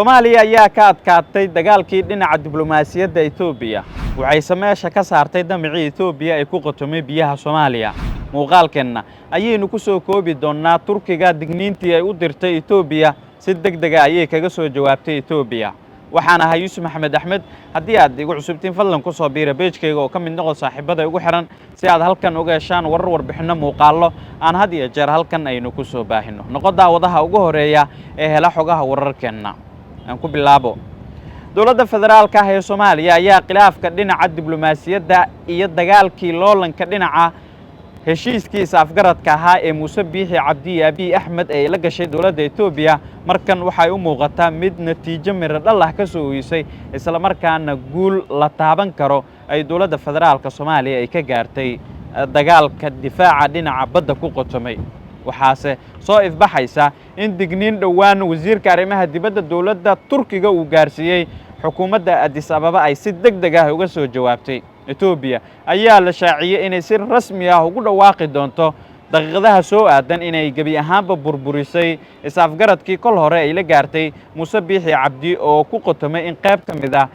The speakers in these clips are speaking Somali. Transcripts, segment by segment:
Soomaaliya ayaa ka adkaatay dagaalkii dhinaca diblomaasiyadda Itoobiya waxay meesha ka saartay damicii Itoobiya ay ku qotomay biyaha Soomaaliya muuqaalkeena ayaynu ku soo koobi doonaa Turkiga digniintii ay u dirtay Itoobiya si degdeg ah ayay kaga soo jawaabtay Itoobiya waxaan ahay Yuusuf Maxamed Axmed haddii aad igu cusubtiin fadlan ku soo biira page-kayga oo ka mid noqo saaxiibada ugu xiran si aad halkan uga heshaan warar warbixino muuqaallo aan had iyo jeer halkan aynu ku soo baahino noqo daawadaha ugu horeeya ee hela xogaha wararkeena aan ku bilaabo dowladda federaalka ah ee Soomaaliya ayaa khilaafka dhinaca diblomaasiyadda iyo dagaalkii loolanka dhinaca heshiiskiisa afgaradka ahaa ee Muuse Biixi Cabdi Abiy Ahmed ee la gashay dowladda Itoobiya markan waxay u muuqataa mid natiijo miro dhal ah ka soo hoysay isla markaana guul la taaban karo ay dowladda federaalka Soomaaliya ay ka gaartay dagaalka difaaca dhinaca badda ku qotomay waxaase soo ifbaxaysa in digniin dhawaan wasiirka arrimaha dibadda dowladda Turkiga uu gaarsiiyay xukuumadda Addis Ababa ay si degdeg ah uga soo jawaabtay Itoobiya ayaa la shaaciyay inay si rasmi ah ugu dhawaaqi doonto daqiiqadaha soo aadan inay gabi ahaanba burburisay is-afgaradkii kol hore ay la gaartay Muuse Biixi Cabdi oo ku qotomay in qayb ka mid ah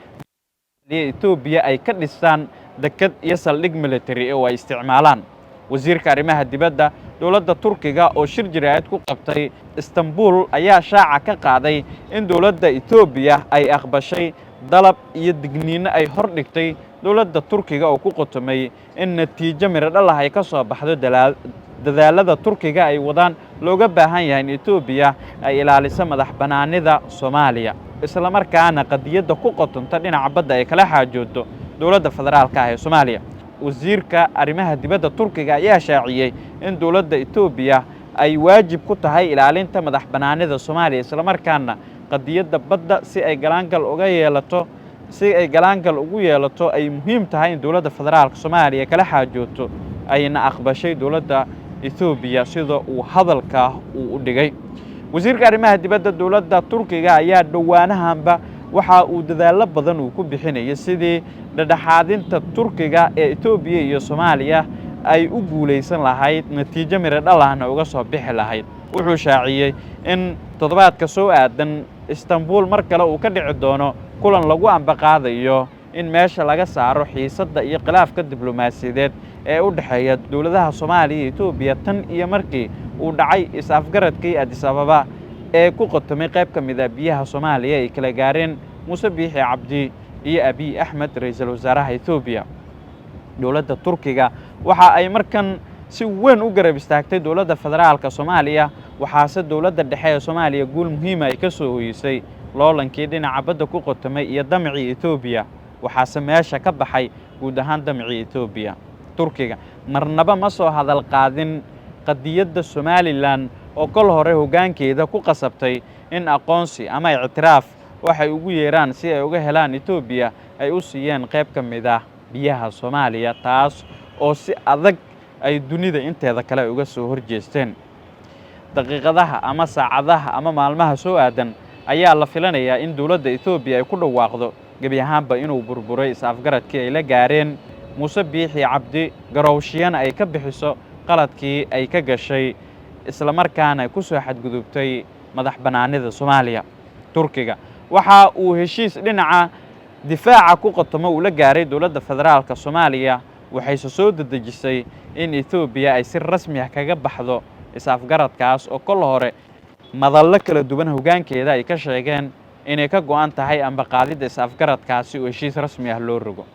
Itoobiya ay ka dhistaan dekad iyo saldhig military oo ay isticmaalaan wasiirka arrimaha dibadda dowladda Turkiga oo shir jiraayad ku qabtay Istanbul ayaa shaaca ka qaaday in dowladda Itoobiya ay aqbashay dalab iyo digniino ay hor dhigtay dowladda Turkiga oo ku qotomay in natiijo miro dhal ah ay ka soo baxdo dadaalada Turkiga ay wadaan looga baahan yahay in Itoobiya ay ilaaliso madax banaanida Soomaaliya isla markaana qadiyadda ku qotonta dhinaca badda ay kala xaajoodo dowladda federaalka ah ee Soomaaliya wasiirka arrimaha dibadda Turkiga ayaa shaaciyay in dowladda Itoobiya ay waajib ku tahay ilaalinta madax banaanida Soomaaliya isla markaana qadiyadda badda si ay galaangal ugu yeelato ay muhiim tahay in dowladda federaalka Soomaaliya kala xaajooto ayna aqbashay dowladda Itoobiya sida uu hadalka u dhigay wasiirka arrimaha dibadda dowladda Turkiga ayaa dhawaanahanba waxa uu dadaalo badan uu ku bixinayay sidii dhadhaxaadinta Turkiga ee Itoobiya iyo Soomaaliya ay u guuleysan lahayd natiijo miro dhal ahna uga soo bixi lahayd wuxuu shaaciyay in toddobaadka soo aadan Istanbul mar kale uu ka dhici doono kulan lagu ambaqaadayo in meesha laga saaro xiisadda iyo khilaafka diblomaasiyadeed ee u dhaxeeya dowladaha Soomaaliya iyo Itoobiya tan iyo markii uu dhacay is-afgaradkii Addis Ababa ee ku qotomay qayb ka mid ah biyaha Soomaaliya ay kala gaareen Muuse Biixi Cabdi iyo Abiy Ahmed ra'iisul wasaaraha Itoobiya dowladda Turkiga waxa ay markan si weyn u garab istaagtay dowladda federaalka Soomaaliya waxaase dowladda dhexe ee Soomaaliya guul muhiim ah ay ka soo hoysay loolankii dhinaca badda ku qotomay iyo damicii Itoobiya waxaase meesha ka baxay guud ahaan damicii Itoobiya Turkiga marnaba ma soo hadal qaadin qadiyadda Somaliland oo kol hore hoggaankeeda ku qasabtay in aqoonsi ama ictiraaf waxay ugu yeeraan si ay uga helaan Itoobiya ay u siiyeen qayb ka mid ah biyaha Soomaaliya taas oo si adag ay dunida inteeda kale uga soo horjeesteen daqiiqadaha ama saacadaha ama maalmaha soo aadan ayaa la filanayaa in dowladda Itoobiya ay ku dhawaaqdo gabi ahaanba inuu burburay is-afgaradkii ay la gaareen Muuse Biixi Cabdi garowshiyana ay ka bixiso qaladkii ay ka gashay isla markaana ku soo xadgudubtay madax banaanida Soomaaliya Turkiga waxa uu heshiis dhinaca difaaca ku qotomo uu la gaaray dowladda federaalka Soomaaliya waxay soo dedejisay in Itoobiya ay si rasmi ah kaga baxdo is-afgaradkaas oo kol hore madallo kala duwan hoggaankeeda ay ka sheegeen inay ka go'an tahay amba qaadida is-afgaradkaasi oo heshiis rasmi ah loo rogo